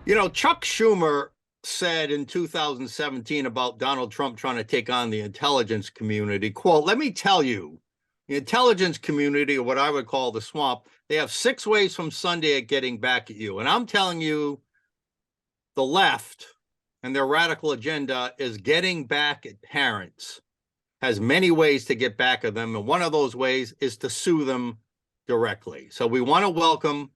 Chuck Schumer said in 2017 about Donald Trump trying to take on the intelligence community, quote, let me tell you, the intelligence community, or what I would call the swamp, they have 6 ways from Sunday at getting back at you. And I'm telling you, the left and their radical agenda is getting back at parents, has many ways to get back at them. And one of those ways is to sue them directly. So we want to welcome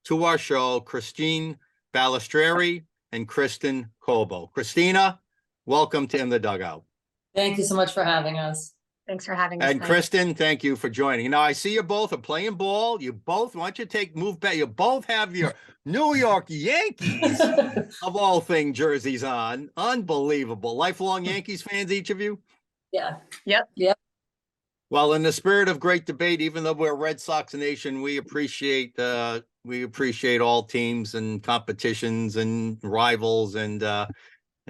to our show, Christine Balestriere and Kristen Cobo. Christina, welcome to In the Dugout. Thank you so much for having us. Thanks for having us. And Kristen, thank you for joining. Now, I see you both are playing ball. You both, why don't you move back? You both have your New York Yankees, of all things, jerseys on. Unbelievable. Lifelong Yankees fans, each of you? Yeah. Yep. Well, in the spirit of great debate, even though we're a Red Sox nation, we appreciate all teams and competitions and rivals, and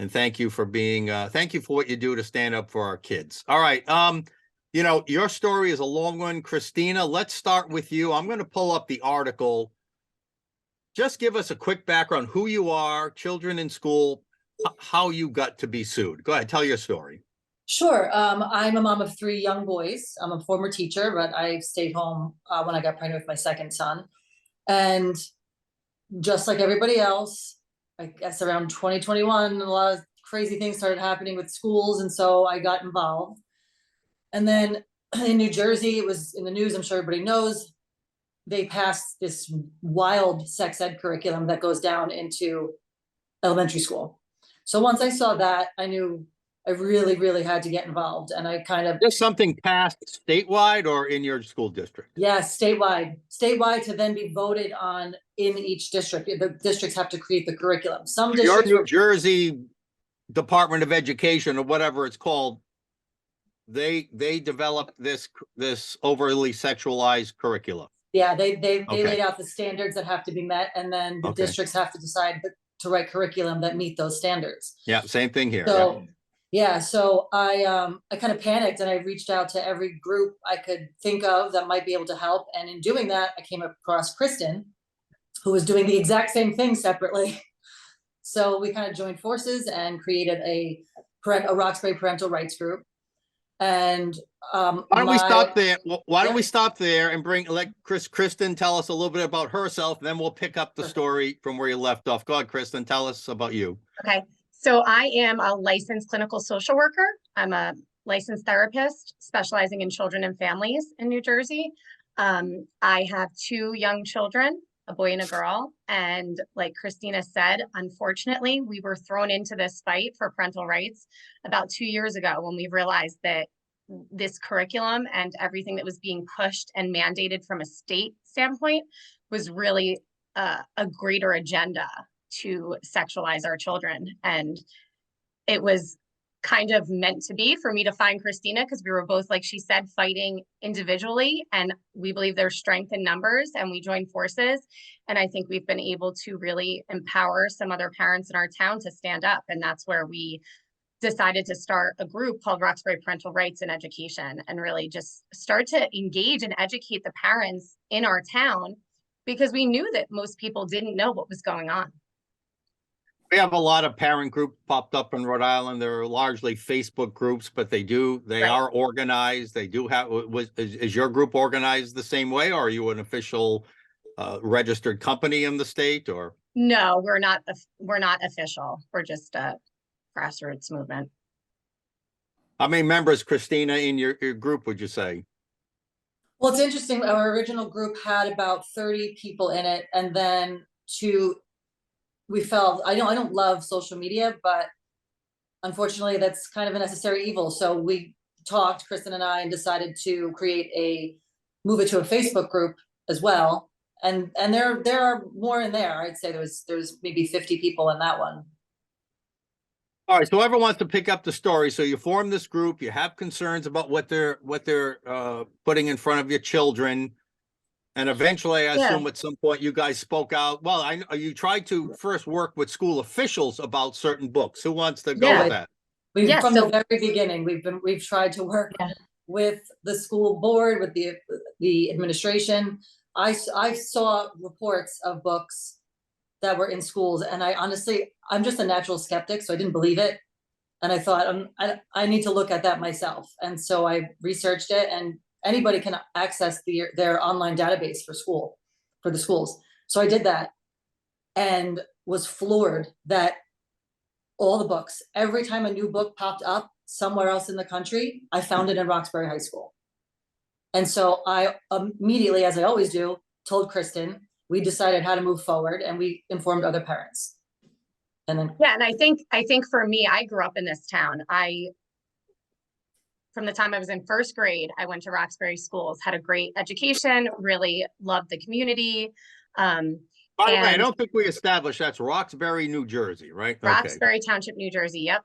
thank you for thank you for what you do to stand up for our kids. All right. Your story is a long one, Christina. Let's start with you. I'm going to pull up the article. Just give us a quick background, who you are, children in school, how you got to be sued. Go ahead, tell your story. Sure. I'm a mom of 3 young boys. I'm a former teacher, but I stayed home when I got pregnant with my second son. And just like everybody else, I guess around 2021, a lot of crazy things started happening with schools. And so I got involved. And then in New Jersey, it was in the news, I'm sure everybody knows, they passed this wild sex ed curriculum that goes down into elementary school. So once I saw that, I knew I really, really had to get involved. And I kind of— Is something passed statewide or in your school district? Yes, statewide to then be voted on in each district. The districts have to create the curriculum. Some districts— Your New Jersey Department of Education, or whatever it's called, they developed this overly sexualized curriculum. Yeah, they laid out the standards that have to be met, and then the districts have to decide to write curriculum that meet those standards. Yeah, same thing here. So yeah, so I kind of panicked, and I reached out to every group I could think of that might be able to help. And in doing that, I came across Kristen, who was doing the exact same thing separately. So we kind of joined forces and created a Roxbury parental rights group. And why don't we stop there? Why don't we stop there and let Kristen tell us a little bit about herself, then we'll pick up the story from where you left off. Go ahead, Kristen, tell us about you. Okay. So I am a licensed clinical social worker. I'm a licensed therapist specializing in children and families in New Jersey. I have 2 young children, a boy and a girl. And like Christina said, unfortunately, we were thrown into this fight for parental rights about 2 years ago when we realized that this curriculum and everything that was being pushed and mandated from a state standpoint was really a greater agenda to sexualize our children. And it was kind of meant to be for me to find Christina, because we were both, like she said, fighting individually, and we believe there's strength in numbers, and we joined forces. And I think we've been able to really empower some other parents in our town to stand up. And that's where we decided to start a group called Roxbury Parental Rights in Education, and really just start to engage and educate the parents in our town, because we knew that most people didn't know what was going on. We have a lot of parent groups popped up in Rhode Island. They're largely Facebook groups, but they are organized. They do have, is your group organized the same way, or are you an official registered company in the state, or? No, we're not official. We're just a grassroots movement. How many members, Christina, in your group, would you say? Well, it's interesting. Our original group had about 30 people in it, and then we felt, I don't love social media, but unfortunately that's kind of a necessary evil. So we talked, Kristen and I, and decided to move it to a Facebook group as well. And there are more in there. I'd say there's maybe 50 people in that one. All right, so whoever wants to pick up the story. So you form this group, you have concerns about what they're putting in front of your children. And eventually, I assume at some point you guys spoke out. Well, you tried to first work with school officials about certain books. Who wants to go with that? From the very beginning, we've tried to work with the school board, with the administration. I saw reports of books that were in schools. And I'm just a natural skeptic, so I didn't believe it. And I thought, I need to look at that myself. And so I researched it, and anybody can access their online database for the schools. So I did that and was floored that all the books, every time a new book popped up somewhere else in the country, I found it in Roxbury High School. And so I immediately, as I always do, told Kristen. We decided how to move forward, and we informed other parents. And then, Yeah, and I think for me, I grew up in this town. From the time I was in first grade, I went to Roxbury schools, had a great education, really loved the community. By the way, I don't think we established that's Roxbury, New Jersey, right? Roxbury Township, New Jersey. Yep.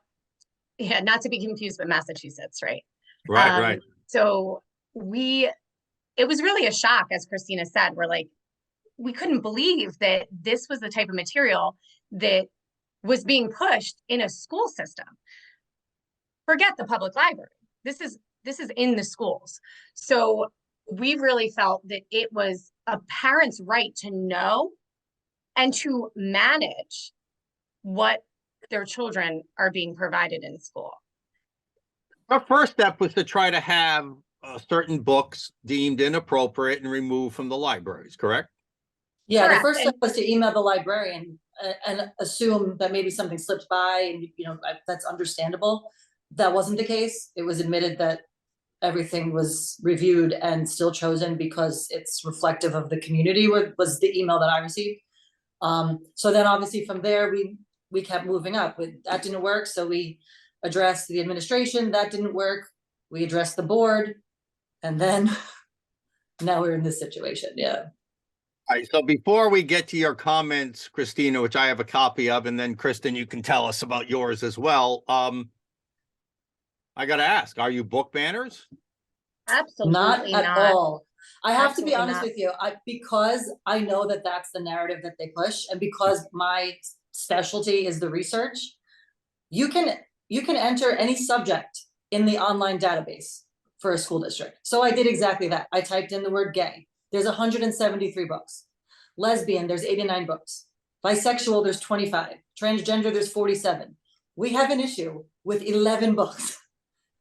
Yeah, not to be confused with Massachusetts, right? Right. So it was really a shock, as Christina said. We couldn't believe that this was the type of material that was being pushed in a school system. Forget the public library. This is in the schools. So we really felt that it was a parent's right to know and to manage what their children are being provided in school. Our first step was to try to have certain books deemed inappropriate and removed from the libraries, correct? yeah, Correct. the first step was to email the librarian and assume that maybe something slipped by, and that's understandable. That wasn't the case. It was admitted that everything was reviewed and still chosen because it's reflective of the community, was the email that I received. So then obviously from there, we kept moving up. That didn't work, so we addressed the administration. That didn't work. We addressed the board, and then now we're in this situation. Yeah. All right, so before we get to your comments, Christina, which I have a copy of, and then Kristen, you can tell us about yours as well. I got to ask, are you book banners? Absolutely Not at all. I have to be Absolutely honest not. with you, because I know that that's the narrative that they push, and because my specialty is the research, you can enter any subject in the online database for a school district. So I did exactly that. I typed in the word gay. There's 173 books. Lesbian, there's 89 books. Bisexual, there's 25. Transgender, there's 47. We have an issue with 11 books.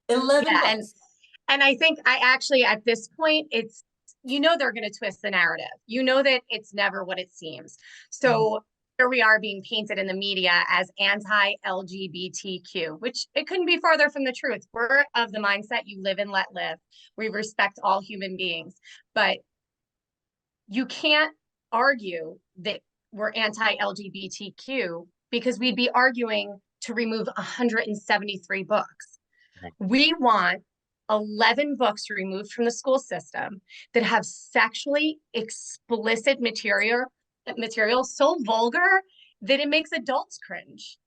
11 Yeah, books. and I think at this point, it's, they're going to twist the narrative. That it's never what it seems. So here we are being painted in the media as anti-LGBTQ, which it couldn't be farther from the truth. We're of the mindset, you live and let live. We respect all human beings, but you can't argue that we're anti-LGBTQ because we'd be arguing to remove 173 books. We want 11 books removed from the school system that have sexually explicit material so vulgar that it makes adults cringe.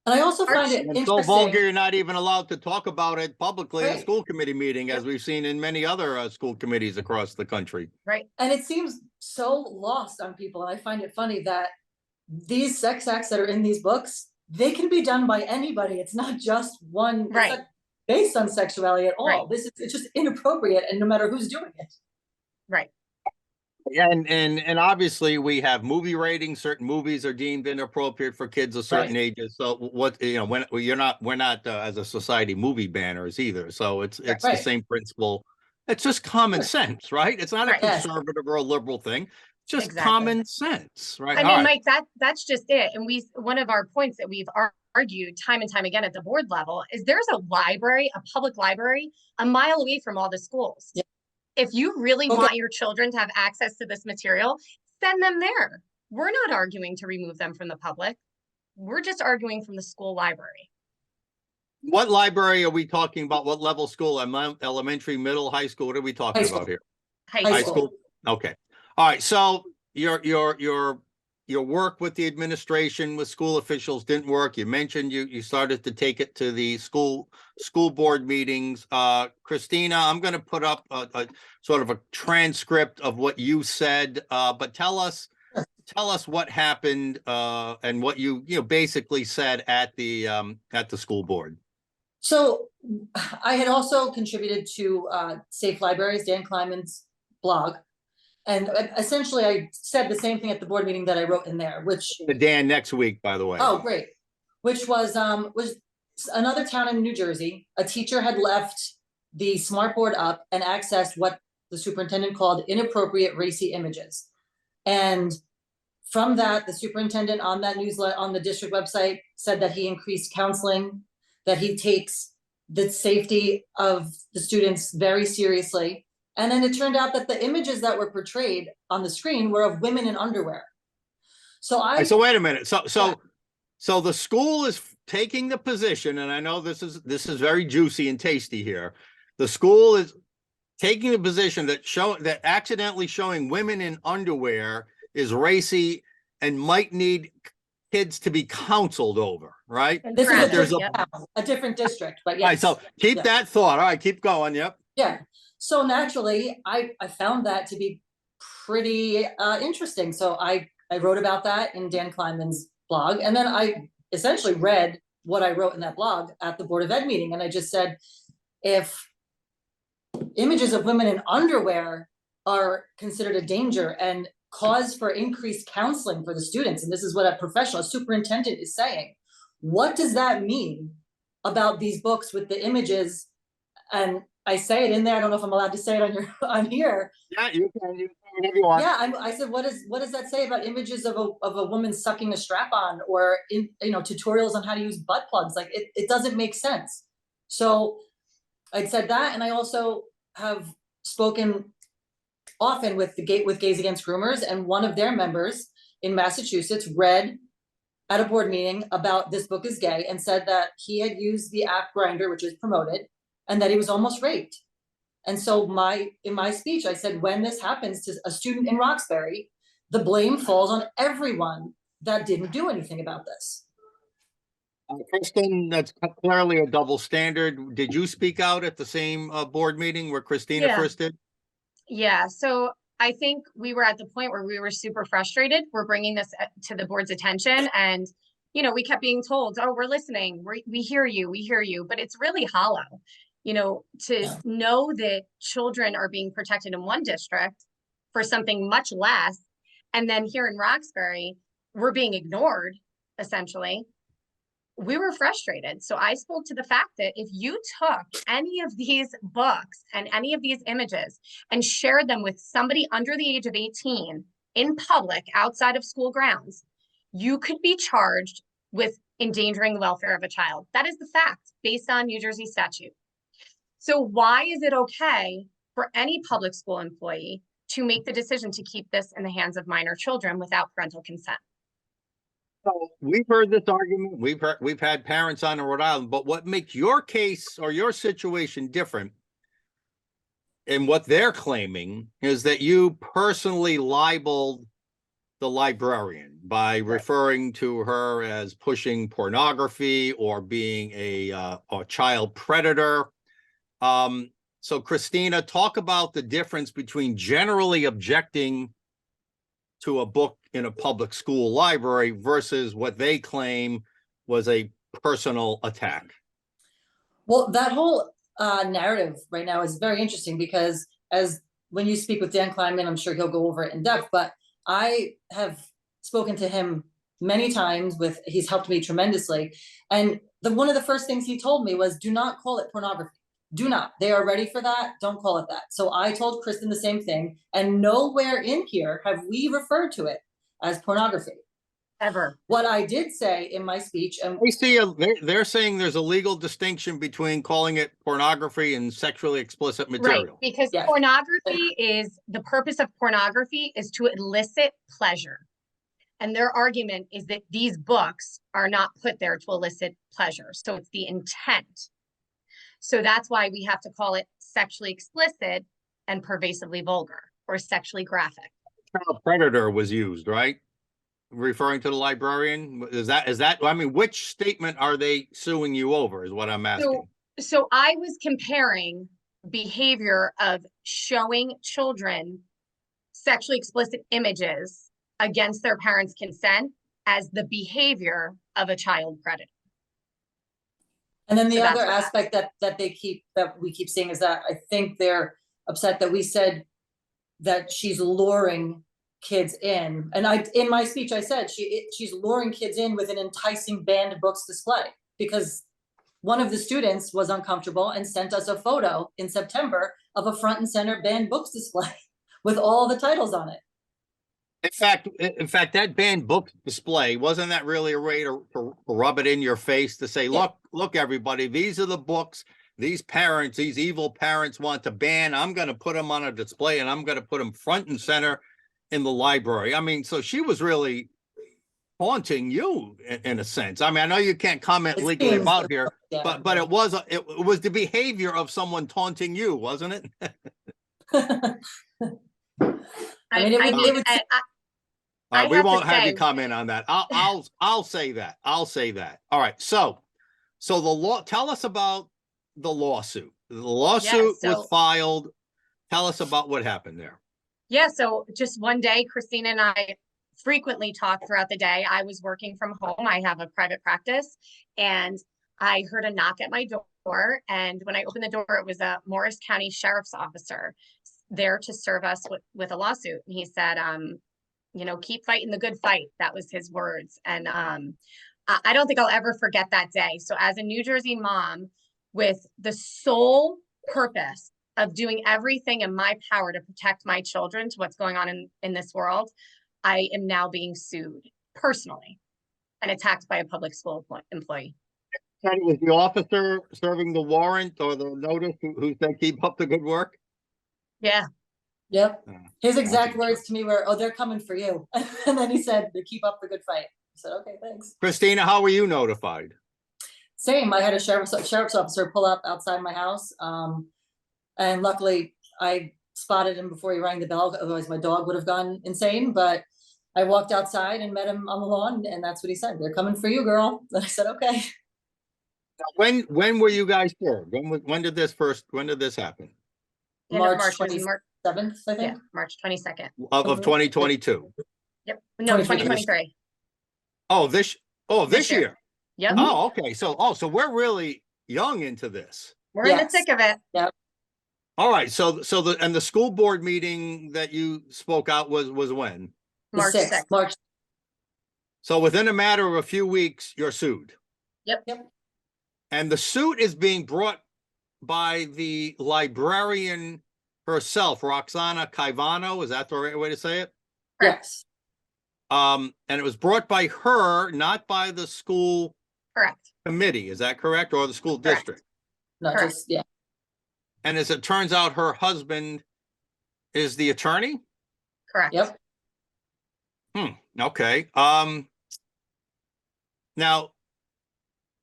And I also find it And interesting. so vulgar, you're not even allowed to talk about it publicly in a Right. school committee meeting, as we've seen in many other school committees across the country. Right. And it seems so lost on people. And I find it funny that these sex acts that are in these books, they can be done by anybody. It's not just one. Right. It's not based on sexuality at all. Right. It's just inappropriate, and no matter who's doing it. Right. And obviously we have movie ratings. Certain movies are deemed inappropriate for kids of certain ages. So when we're not as a society movie banners either. So it's the same principle. It's just common sense, right? It's not a conservative or a liberal thing. It's just common sense, right? I mean, Mike, that's just it. And one of our points that we've argued time and time again at the board level is there's a public library a mile away from all the schools. Yeah. If you really want your children to have access to this material, send them there. We're not arguing to remove them from the public. We're just arguing from the school library. What library are we talking about? What level school? Elementary, middle, high school? What are we talking about here? High school. Okay. All right. So your work with the administration, with school officials didn't work. You mentioned you started to take it to the school board meetings. Christina, I'm going to put up a sort of a transcript of what you said, but tell us what happened and what you basically said at the school board. So I had also contributed to Safe Libraries, Dan Kleiman's blog. And essentially I said the same thing at the board meeting that I wrote in there, which, The Dan next week, by the way. oh, great. Which was another town in New Jersey. A teacher had left the smart board up and accessed what the superintendent called inappropriate racy images. And from that, the superintendent on that newsletter, on the district website, said that he increased counseling, that he takes the safety of the students very seriously. And then it turned out that the images that were portrayed on the screen were of women in underwear. So So wait a minute. So the school is taking the position, and I know this is very juicy and tasty here. The school is taking the position that accidentally showing women in underwear is racy and might need kids to be counseled over, right? And this Correct. is Yep. a different district, but All right, yes. so keep Yeah. that thought. All right, keep going. Yep. Yeah, so naturally, I found that to be pretty interesting. So I wrote about that in Dan Kleinman's blog, and then I essentially read what I wrote in that blog at the Board of Ed meeting, and I just said, if images of women in underwear are considered a danger and cause for increased counseling for the students, and this is what a professional, a superintendent is saying, what does that mean about these books with the images? And I say it in there. I don't know if I'm allowed to say it on here. Yeah, you can. You can whatever you want. Yeah, I said, what does that say about images of a woman sucking a strap on, or tutorials on how to use butt plugs? Like it doesn't make sense. So I said that, and I also have spoken often with Gays Against Groomers, and one of their members in Massachusetts read at a board meeting about This Book is Gay and said that he had used the app Grindr, which is promoted, and that he was almost raped. And so in my speech, I said, when this happens to a student in Roxbury, the blame falls on everyone that didn't do anything about this. Kristen, that's clearly a double standard. Did you speak out at the same board meeting where Christina Yeah. first did? Yeah, so I think we were at the point where we were super frustrated. We're bringing this to the board's attention, and we kept being told, "Oh, we're listening. We hear you," but it's really hollow. To know that children are being protected in one district for something much less, and then here in Roxbury, we're being ignored, essentially. We were frustrated. So I spoke to the fact that if you took any of these books and any of these images and shared them with somebody under the age of 18 in public outside of school grounds, you could be charged with endangering the welfare of a child. That is the fact based on New Jersey statute. So why is it okay for any public school employee to make the decision to keep this in the hands of minor children without parental consent? So we've heard this argument. We've had parents on in Rhode Island, but what makes your case or your situation different and what they're claiming is that you personally libeled the librarian by referring to her as pushing pornography or being a child predator. So Christina, talk about the difference between generally objecting to a book in a public school library versus what they claim was a personal attack. Well, that whole narrative right now is very interesting because when you speak with Dan Kleinman, I'm sure he'll go over it in depth, but I have spoken to him many times. He's helped me tremendously. And one of the first things he told me was, do not call it pornography. Do not. They are ready for that. Don't call it that. So I told Kristen the same thing, and nowhere in here have we referred to it as pornography. Ever. What I did say in my speech, and they're saying there's a legal distinction between calling it pornography and sexually explicit material. Right, because Yes. the purpose of pornography is to elicit pleasure. And their argument is that these books are not put there to elicit pleasure. So it's the intent. So that's why we have to call it sexually explicit and pervasively vulgar or sexually graphic. Child predator was used, right? Referring to the librarian. Is that, I mean, which statement are they suing you over is what I'm asking. So I was comparing behavior of showing children sexually explicit images against their parents' consent as the behavior of a child predator. And then the other aspect that we keep seeing is that I think they're upset that we said that she's luring kids in. And in my speech, I said, she's luring kids in with an enticing banned books display, because one of the students was uncomfortable and sent us a photo in September of a front and center banned books display with all the titles on it. In fact, that banned book display, wasn't that really a way to rub it in your face to say, look, everybody, these are the books these parents, these evil parents want to ban. I'm going to put them on a display and I'm going to put them front and center in the library. I mean, so she was really haunting you in a sense. I mean, I know you can't comment legally about here, but it was the behavior of someone taunting you, wasn't it? We won't have you comment on that. I'll say that. I'll say that. All right. So the law. Tell us about the lawsuit. The lawsuit was filed. Tell us about what happened there. Yeah. So just one day, Christina and I frequently talk throughout the day. I was working from home. I have a private practice, and I heard a knock at my door. And when I opened the door, it was a Morris County Sheriff's officer there to serve us with a lawsuit. And he said, keep fighting the good fight. That was his words. And I don't think I'll ever forget that day. So as a New Jersey mom, with the sole purpose of doing everything in my power to protect my children to what's going on in this world, I am now being sued personally and attacked by a public school employee. And it was the officer serving the warrant or the notice who said, keep up the good work? Yeah. Yep. His exact words to me were, "Oh, they're coming for you." And then he said, "They keep up the good fight." I said, "Okay, thanks." Christina, how were you notified? Same. I had a sheriff's officer pull up outside my house. And luckily I spotted him before he rang the bell. Otherwise my dog would have gone insane. But I walked outside and met him on the lawn, and that's what he said. "They're coming for you, girl." And I said, "Okay." When were you guys served? When did this happen? March 27th, I think. Yeah, March 22nd. Of 2022. Yep. No, 2023. This year. Yep. Oh, okay. So we're really young into this. We're in the thick of it. Yep. All right. So the school board meeting that you spoke out was when? March 6th. March. So within a matter of a few weeks, you're sued. Yep. And the suit is being brought by the librarian herself, Roxana Caivano. Is that the right way to say it? Yes. And it was brought by her, not by the school committee. Is that correct? Or the school district? No, just, yeah. And as it turns out, her husband is the attorney? Correct. Yep. Okay. Now,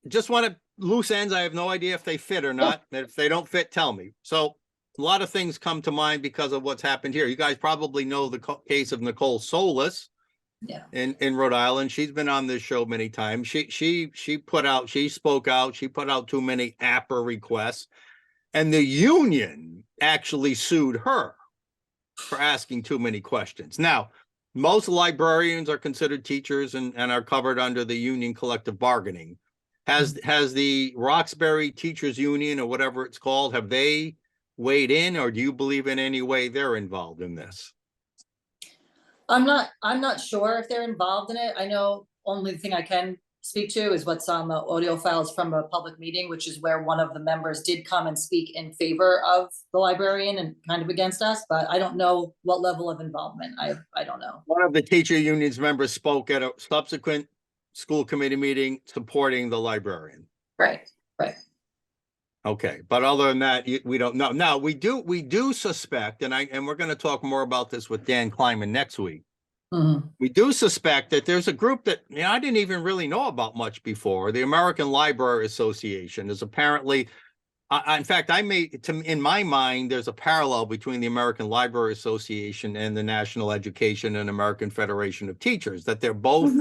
just want to loose ends. I have no idea if they fit or not. If they don't fit, tell me. So a lot of things come to mind because of what's happened here. You guys probably know the case of Nicole Solis. Yeah. In Rhode Island. She's been on this show many times. She spoke out, she put out too many APA requests, and the union actually sued her for asking too many questions. Now, most librarians are considered teachers and are covered under the union collective bargaining. Has the Roxbury Teachers Union, or whatever it's called, have they weighed in, or do you believe in any way they're involved in this? I'm not sure if they're involved in it. I know only thing I can speak to is what's on the audio files from a public meeting, which is where one of the members did come and speak in favor of the librarian and kind of against us, but I don't know what level of involvement. I don't know. One of the teacher union's members spoke at a subsequent school committee meeting supporting the librarian. Right. Okay, but other than that, we don't know. Now we do suspect, and we're going to talk more about this with Dan Kleiman next week. Mm-hmm. We do suspect that there's a group that I didn't even really know about much before. The American Library Association is apparently, in fact, in my mind, there's a parallel between the American Library Association and the National Education and American Federation of Teachers, that they're both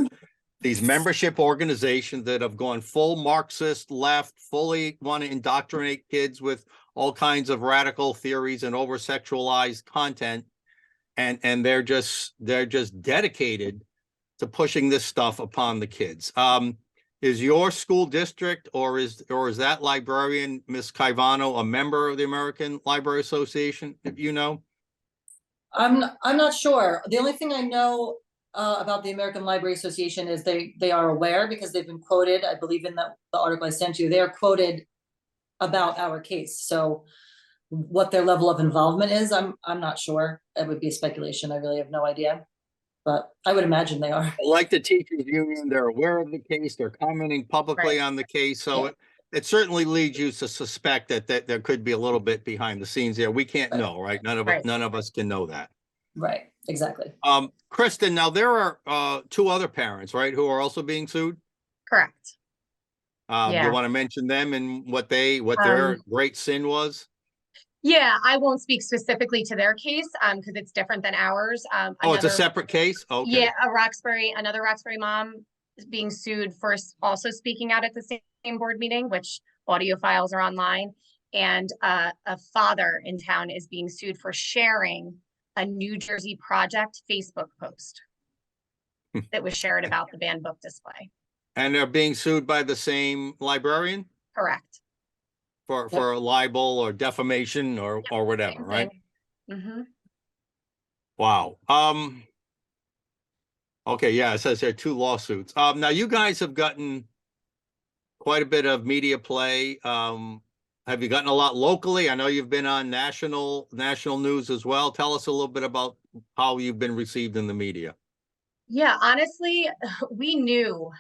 these membership organizations that have gone full Marxist left, fully want to indoctrinate kids with all kinds of radical theories and over-sexualized content. And they're just dedicated to pushing this stuff upon the kids. Is your school district or is that librarian, Ms. Caivano, a member of the American Library Association, if you know? I'm not sure. The only thing I know about the American Library Association is they are aware because they've been quoted, I believe in the article I sent you, they are quoted about our case. So what their level of involvement is, I'm not sure. It would be a speculation. I really have no idea. But I would imagine they are. Like the teachers union, they're aware of the case, they're commenting publicly Right. on the case, so Yeah. it certainly leads you to suspect that there could be a little bit behind the scenes there. We can't Right. know, right? Right. None of us can know that. Right, exactly. Kristen, now there are two other parents, right, who are also being sued? Correct. You Yeah. want to mention them and what their great sin was? Yeah, I won't speak specifically to their case, because it's different than ours. Oh, it's a separate case? Okay. Yeah, another Roxbury mom is being sued for also speaking out at the same board meeting, which audio files are online. And a father in town is being sued for sharing a New Jersey Project Facebook post that was shared about the banned book display. And they're being sued by the same librarian Correct. for libel or defamation or whatever, Same right? thing. Mhm. Wow. Okay, yeah, it says here 2 lawsuits. Now you guys have gotten quite a bit of media play. Have you gotten a lot locally? I know you've been on national news as well. Tell us a little bit about how you've been received in the media. Yeah, honestly, we knew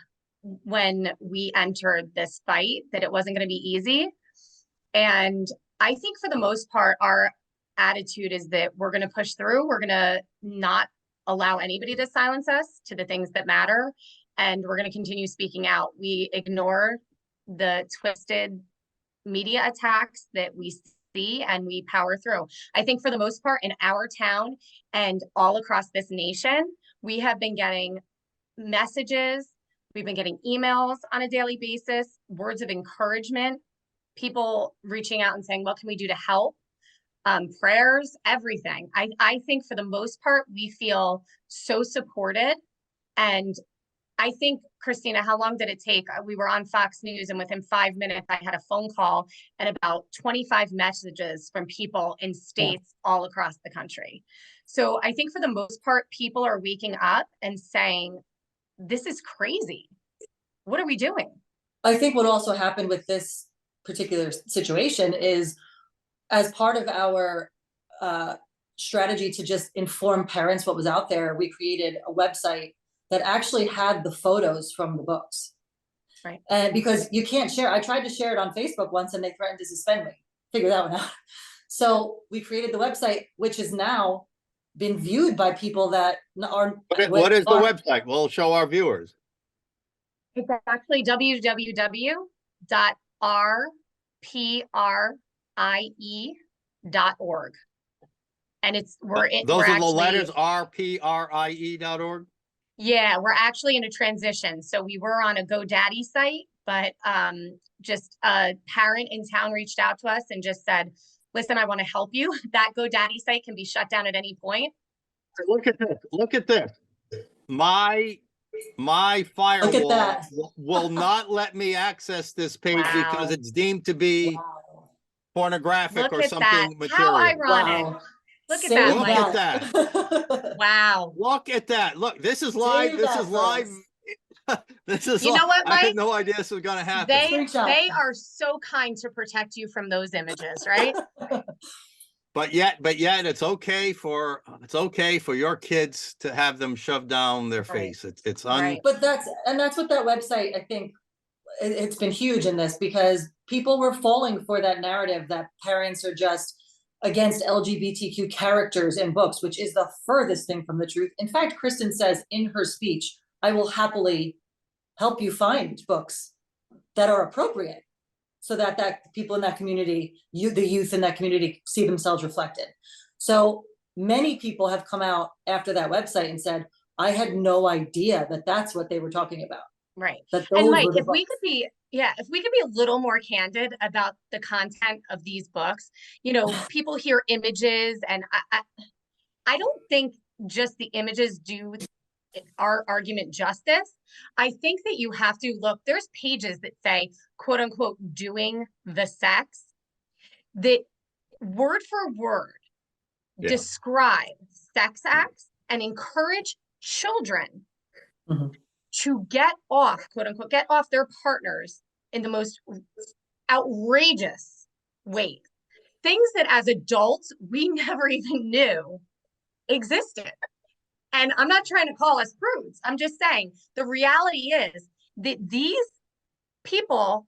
when we entered this fight that it wasn't going to be easy. And I think for the most part, our attitude is that we're going to push through. We're going to not allow anybody to silence us to the things that matter. And we're going to continue speaking out. We ignore the twisted media attacks that we see and we power through. I think for the most part in our town and all across this nation, we have been getting messages, we've been getting emails on a daily basis, words of encouragement, people reaching out and saying, what can we do to help? Prayers, everything. I think for the most part, we feel so supported. And I think, Christina, how long did it take? We were on Fox News and within 5 minutes, I had a phone call and about 25 messages from people in states all across the country. So I think for the most part, people are waking up and saying, this is crazy. What are we doing? I think what also happened with this particular situation is, as part of our strategy to just inform parents what was out there, we created a website that actually had the photos from the books. Right. And because you can't share, I tried to share it on Facebook once and they threatened to suspend me. Figure that one out. So we created the website, which has now been viewed by people that are. What is the website? We'll show our viewers. It's actually www.rprie.org. And Those are the letters, rprie.org. Yeah, we're actually in a transition. So we were on a GoDaddy site, but just a parent in town reached out to us and just said, listen, I want to help you. That GoDaddy site can be shut down at any point. Look at this. Look at this. My firewall will not let me access this page because it's deemed to be pornographic or something material. How ironic. Wow. Look at Look that. at that. Wow. Look at that. Look, this is live. This is live. This is You know what, Mike? I had no idea this was going to happen. They are so kind to protect you from those images, right? But yet it's okay for your kids to have them shoved down their face. It's But that's what that website, I think it's been huge in this, because people were falling for that narrative that parents are just against LGBTQ characters in books, which is the furthest thing from the truth. In fact, Kristen says in her speech, I will happily help you find books that are appropriate so that people in that community, the youth in that community, see themselves reflected. So many people have come out after that website and said, I had no idea that that's what they were talking about. Right. And Mike, if we could be a little more candid about the content of these books, people hear images, and I don't think just the images do our argument justice. I think that you have to look, there's pages that say, quote unquote, doing the sex, that word for word describe sex acts and encourage children Mhm. to get off, quote unquote, get off their partners in the most outrageous ways. Things that as adults, we never even knew existed. And I'm not trying to call us prudes. I'm just saying the reality is that these people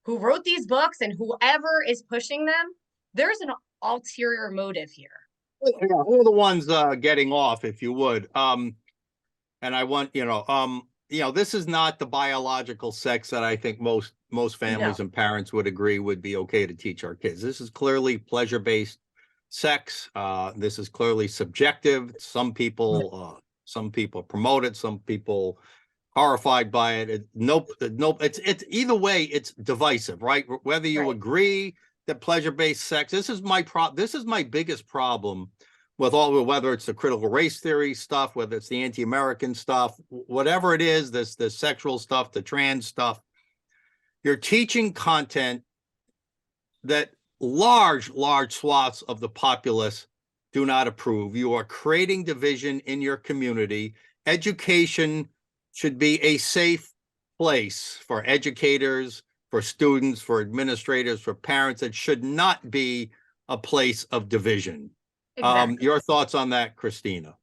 who wrote these books and whoever is pushing them, there's an ulterior motive here. Yeah, who are the ones getting off, if you would? And I want, this is not the biological sex that I think most families and parents would agree would be okay to teach our kids. This is clearly pleasure-based sex. This is clearly subjective. Some people promote it. Some people horrified by it. Nope. It's either way, it's divisive, right? Whether you agree that pleasure-based sex, this is my biggest problem with whether it's the critical race theory stuff, whether it's the anti-American stuff, whatever it is, this sexual stuff, the trans stuff. You're teaching content that large swaths of the populace do not approve. You are creating division in your community. Education should be a safe place for educators, for students, for administrators, for parents. It should not be a place of division. Exactly. Your thoughts on that, Christina?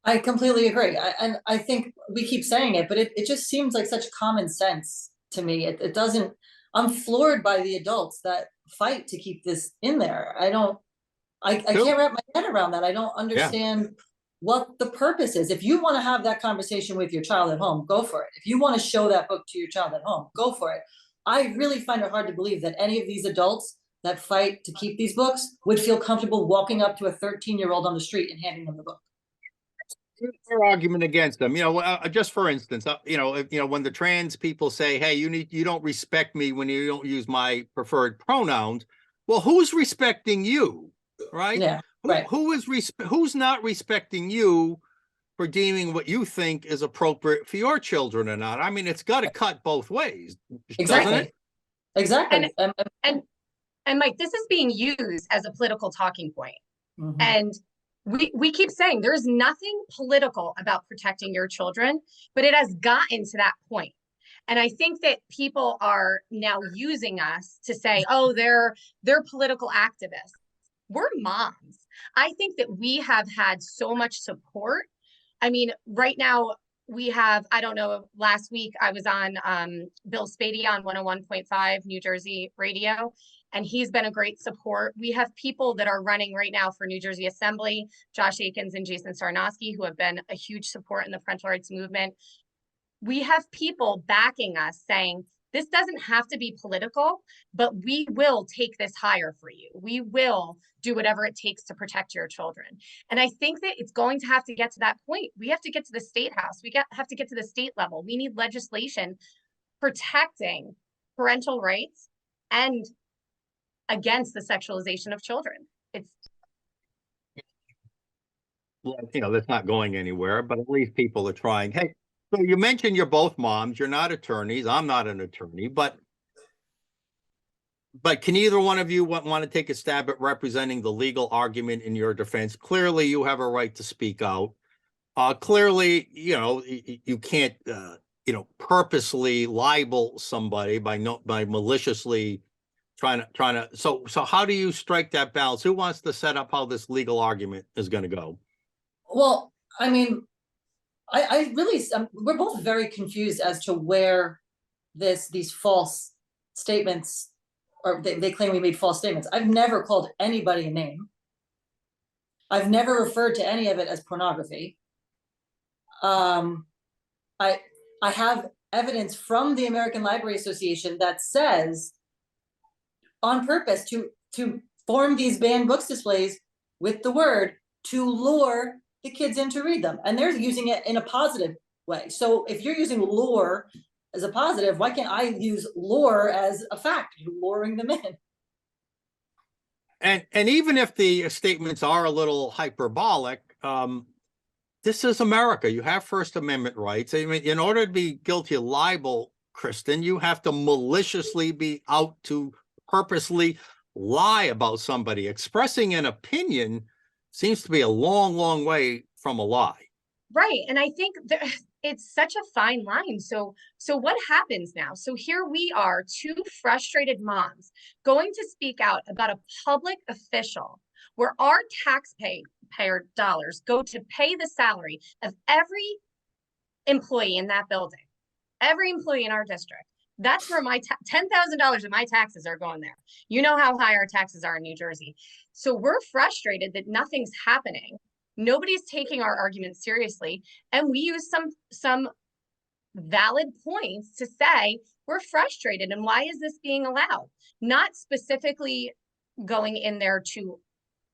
I completely agree. And I think we keep saying it, but it just seems like such common sense to me. It doesn't, I'm floored by the adults that fight to keep this in there. I can't wrap my head around that. I don't understand what the purpose is. If you want to have that conversation with your child at home, go for it. If you want to show that book to your child at home, go for it. I really find it hard to believe that any of these adults that fight to keep these books would feel comfortable walking up to a 13-year-old on the street and handing them the book. Their argument against them, just for instance, when the trans people say, hey, you don't respect me when you don't use my preferred pronouns. Well, who's respecting you? Right? Yeah. Right. Who's not respecting you for deeming what you think is appropriate for your children or not? I mean, it's got to cut both ways. Exactly. Doesn't it? Exactly. And Mike, this is being used as a political talking point. Mhm. And we keep saying there's nothing political about protecting your children, but it has gotten to that point. And I think that people are now using us to say, oh, they're political activists. We're moms. I think that we have had so much support. I mean, right now we have, I don't know, last week I was on Bill Spady on 101.5 New Jersey radio, and he's been a great support. We have people that are running right now for New Jersey Assembly, Josh Akins and Jason Sarnoski, who have been a huge support in the parental rights movement. We have people backing us saying, this doesn't have to be political, but we will take this higher for you. We will do whatever it takes to protect your children. And I think that it's going to have to get to that point. We have to get to the state house. Have to get to the state level. We need legislation protecting parental rights and against the sexualization of children. That's not going anywhere, but at least people are trying. Hey, so you mentioned you're both moms. You're not attorneys. I'm not an attorney, but can either one of you want to take a stab at representing the legal argument in your defense? Clearly, you have a right to speak out. Clearly, you can't, purposely libel somebody by maliciously trying to. So how do you strike that balance? Who wants to set up how this legal argument is going to go? Well, I mean, I really, we're both very confused as to where these false statements, or they claim we made false statements. I've never called anybody a name. I've never referred to any of it as pornography. I have evidence from the American Library Association that says, on purpose, to form these banned books displays with the word to lure the kids in to read them, and they're using it in a positive way. So if you're using lure as a positive, why can't I use lure as a fact, luring them in? And even if the statements are a little hyperbolic, this is America. You have First Amendment rights. I mean, in order to be guilty of libel, Kristen, you have to maliciously be out to purposely lie about somebody. Expressing an opinion seems to be a long, long way from a lie. Right. And I think it's such a fine line. So what happens now? So here we are, two frustrated moms going to speak out about a public official where our taxpayer dollars go to pay the salary of every employee in that building, every employee in our district. That's where my $10,000 of my taxes are going there. You know how high our taxes are in New Jersey. So we're frustrated that nothing's happening. Nobody's taking our arguments seriously. And we use some valid points to say we're frustrated and why is this being allowed? Not specifically going in there to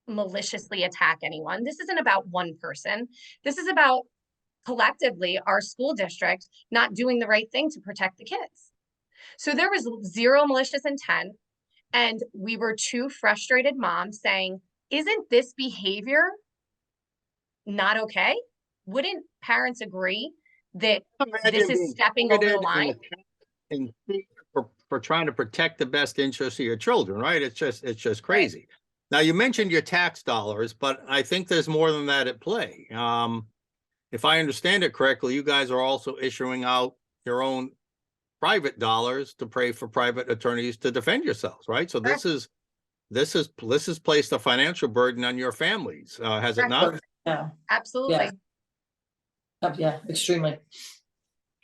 maliciously attack anyone. This isn't about one person. This is about collectively our school district not doing the right thing to protect the kids. So there was zero malicious intent. And we were two frustrated moms saying, isn't this behavior not okay? Wouldn't parents agree that this is stepping over the line? And for trying to protect the best interests of your children, right? It's just crazy. Right. Now, you mentioned your tax dollars, but I think there's more than that at play. If I understand it correctly, you guys are also issuing out your own private dollars to pay for private attorneys to defend yourselves, right? So this has placed a financial burden on your families, has it not? Yeah, absolutely. Yeah, extremely.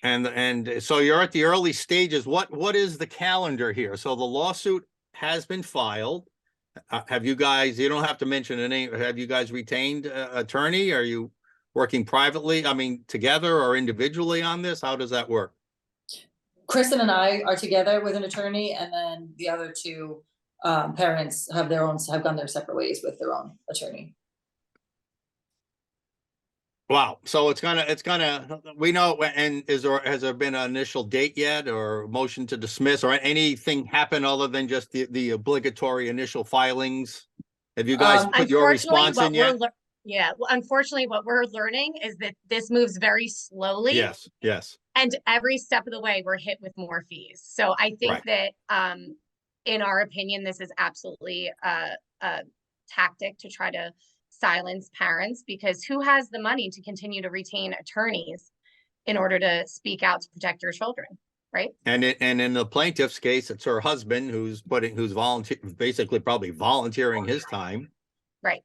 And so you're at the early stages. What is the calendar here? So the lawsuit has been filed. Have you guys? You don't have to mention a name. Have you guys retained attorney? Are you working privately? I mean, together or individually on this? How does that work? Kristen and I are together with an attorney, and then the other two parents have gone their separate ways with their own attorney. Wow. So it's gonna, we know, and has there been an initial date yet or motion to dismiss or anything happen other than just the obligatory initial filings? Have you guys put your response in yet? Yeah. Well, unfortunately, what we're learning is that this moves very slowly. Yes. Yes. And every step of the way, we're hit with more fees. So I think that, in our opinion, this is absolutely a tactic to try to silence parents, because who has the money to continue to retain attorneys in order to speak out to protect your children, right? And in the plaintiff's case, it's her husband who's basically probably volunteering his time. Right.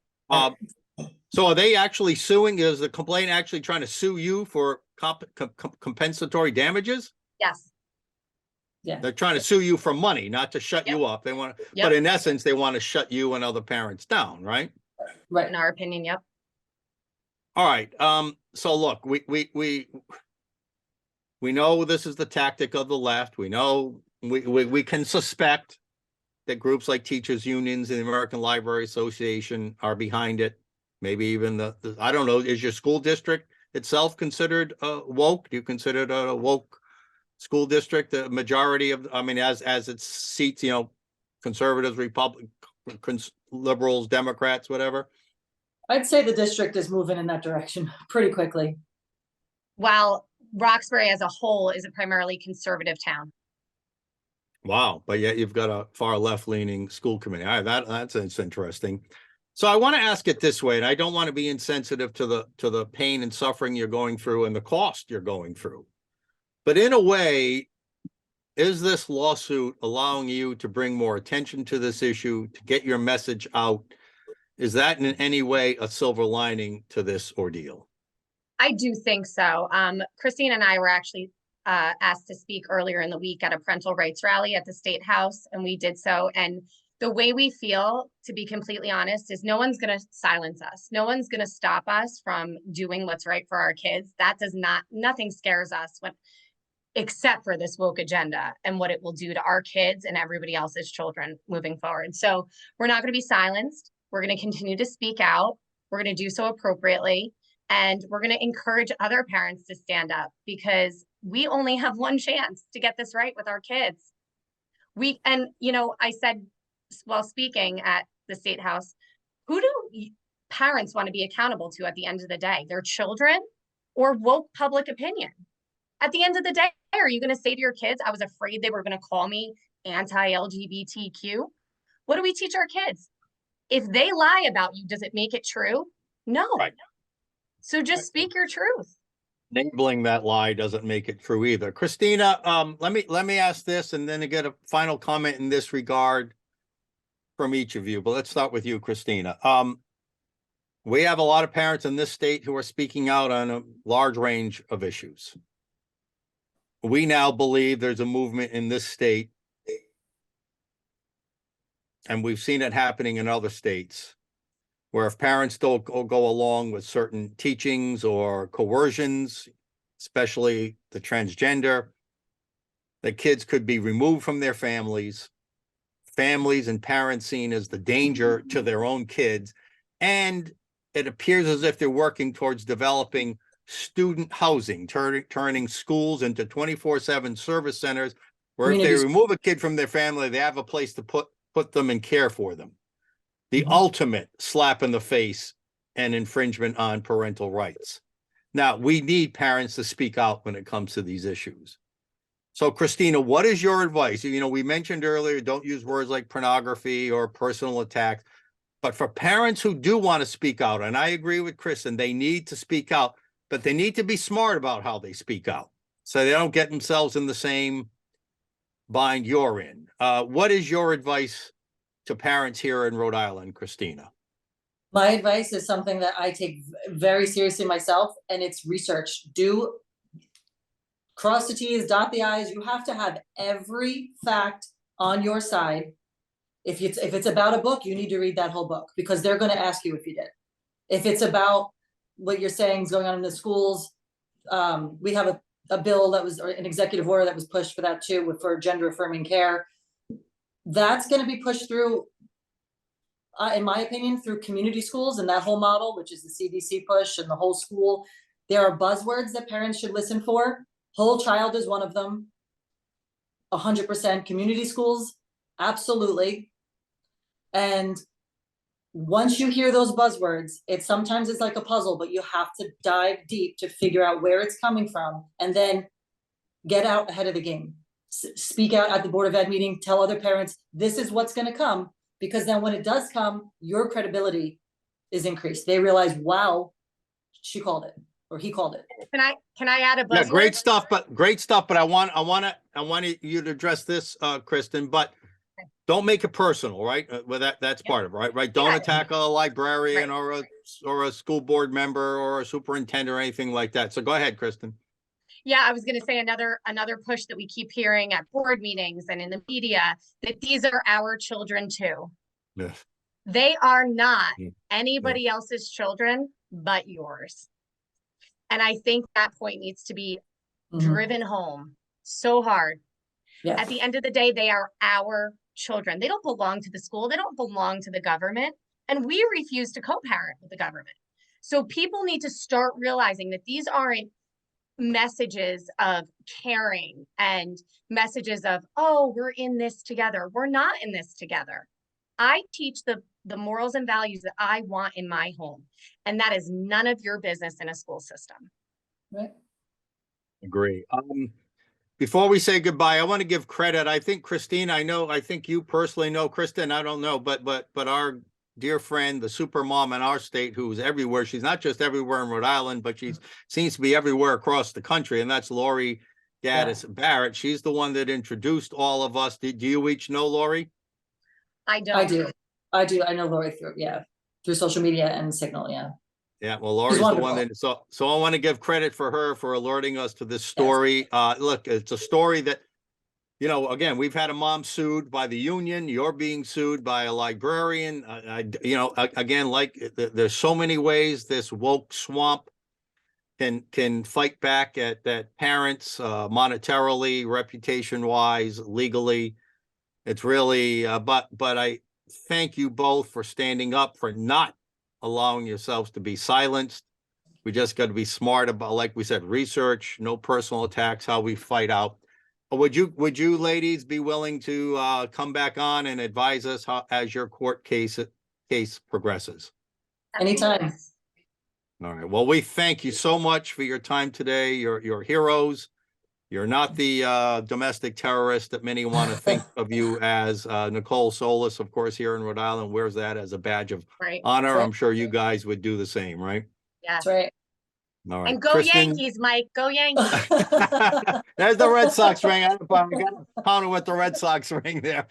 So are they actually suing? Is the complaint actually trying to sue you for compensatory damages? Yes. Yeah. They're trying to sue you for money, not to shut you up. They want to, but in essence, they want to shut you and other parents down, right? Right. In our opinion, yep. All right. So look, we know this is the tactic of the left. We know we can suspect that groups like teachers unions and the American Library Association are behind it. Maybe even the I don't know, is your school district itself considered woke? Do you consider it a woke school district? The majority of, I mean, as its seats, you know, conservatives, Republicans, liberals, Democrats, whatever. I'd say the district is moving in that direction pretty quickly. While Roxbury as a whole is a primarily conservative town. Wow, but yet you've got a far left-leaning school committee. All right, that's interesting. So I want to ask it this way, and I don't want to be insensitive to the pain and suffering you're going through and the cost you're going through. But in a way, is this lawsuit allowing you to bring more attention to this issue, to get your message out? Is that in any way a silver lining to this ordeal? I do think so. Christina and I were actually asked to speak earlier in the week at a parental rights rally at the State House, and we did so. And the way we feel, to be completely honest, is no one's going to silence us. No one's going to stop us from doing what's right for our kids. Nothing scares us except for this woke agenda and what it will do to our kids and everybody else's children moving forward. So we're not going to be silenced. We're going to continue to speak out. We're going to do so appropriately. And we're going to encourage other parents to stand up, because we only have one chance to get this right with our kids. I said, while speaking at the State House, who do parents want to be accountable to at the end of the day? Their children or woke public opinion? At the end of the day, are you going to say to your kids, I was afraid they were going to call me anti-LGBTQ? What do we teach our kids? If they lie about you, does it make it true? No. Right. So just speak your truth. Enabling that lie doesn't make it true either. Christina, let me ask this and then to get a final comment in this regard from each of you, but let's start with you, Christina. We have a lot of parents in this state who are speaking out on a large range of issues. We now believe there's a movement in this state, and we've seen it happening in other states, where if parents don't go along with certain teachings or coercions, especially the transgender, the kids could be removed from their families and parents seen as the danger to their own kids. And it appears as if they're working towards developing student housing, turning schools into 24/7 service centers, where if they remove a kid from their family, they have a place to put them and care for them. The ultimate slap in the face and infringement on parental rights. Now, we need parents to speak out when it comes to these issues. So, Christina, what is your advice? You know, we mentioned earlier, don't use words like pornography or personal attacks, but for parents who do want to speak out, and I agree with Kristen, they need to speak out, but they need to be smart about how they speak out so they don't get themselves in the same bind you're in. What is your advice to parents here in Rhode Island, Christina? My advice is something that I take very seriously myself, and it's research. Do cross the T's, dot the I's. You have to have every fact on your side. If it's about a book, you need to read that whole book, because they're going to ask you if you did. If it's about what you're saying is going on in the schools, we have a bill that was, or an executive order that was pushed for that too, for gender affirming care. That's going to be pushed through, in my opinion, through community schools and that whole model, which is the CDC push and the whole school. There are buzzwords that parents should listen for. Whole child is one of them. 100% community schools, absolutely. And once you hear those buzzwords, sometimes it's like a puzzle, but you have to dive deep to figure out where it's coming from, and then get out ahead of the game. Speak out at the Board of Ed meeting, tell other parents, this is what's going to come, because then when it does come, your credibility is increased. They realize, wow, she called it, or he called it. Can I add a buzzword? Yeah, great stuff, but I want you to address this, Kristen, but don't make it personal, right? Well, that's part of it, right? Don't attack a librarian or a school board member or a superintendent or anything like that. So go ahead, Kristen. Yeah, I was going to say another push that we keep hearing at board meetings and in the media, that these are our children too. Yes. They are not anybody else's children but yours. And I think that point needs to be driven home so hard. Yeah. At the end of the day, they are our children. They don't belong to the school. They don't belong to the government. And we refuse to co-parent with the government. So people need to start realizing that these aren't messages of caring and messages of, oh, we're in this together. We're not in this together. I teach the morals and values that I want in my home. And that is none of your business in a school system. Right. Agree. Before we say goodbye, I want to give credit. I think Christine, I think you personally know Kristen. I don't know, but our dear friend, the super mom in our state, who's everywhere. She's not just everywhere in Rhode Island, but she seems to be everywhere across the country. And that's Lori Gaddis Barrett. She's the one that introduced all of us. Do you each know Lori? I don't. I do. I know Lori through social media and Signal. Yeah. Yeah, well, Lori's the one that, so I want to give credit for her for alerting us to this story. Yes. Look, it's a story that, you know, again, we've had a mom sued by the union. You're being sued by a librarian. Again, like there's so many ways this woke swamp can fight back at parents, monetarily, reputation wise, legally. It's really, but I thank you both for standing up, for not allowing yourselves to be silenced. We just got to be smart about, like we said, research, no personal attacks, how we fight out. Would you ladies be willing to come back on and advise us as your court case progresses? Anytime. All right. Well, we thank you so much for your time today. You're heroes. You're not the domestic terrorist that many want to think of you as. Nicole Solis, of course, here in Rhode Island, wears that as a badge of Right. honor. Right. I'm sure you guys would do the same, right? Yes. That's right. All right. And go Kristen, Yankees, Mike. Go Yankees. there's the Red Sox ring. I got pounded with the Red Sox ring there.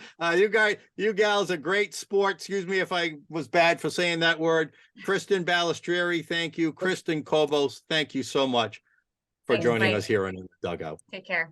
You gals are great sport. Excuse me if I was bad for saying that word. Kristen Balestriere, thank you. Kristen Cobo, thank you so much for Thanks, joining Mike. us here in the dugout. Take care.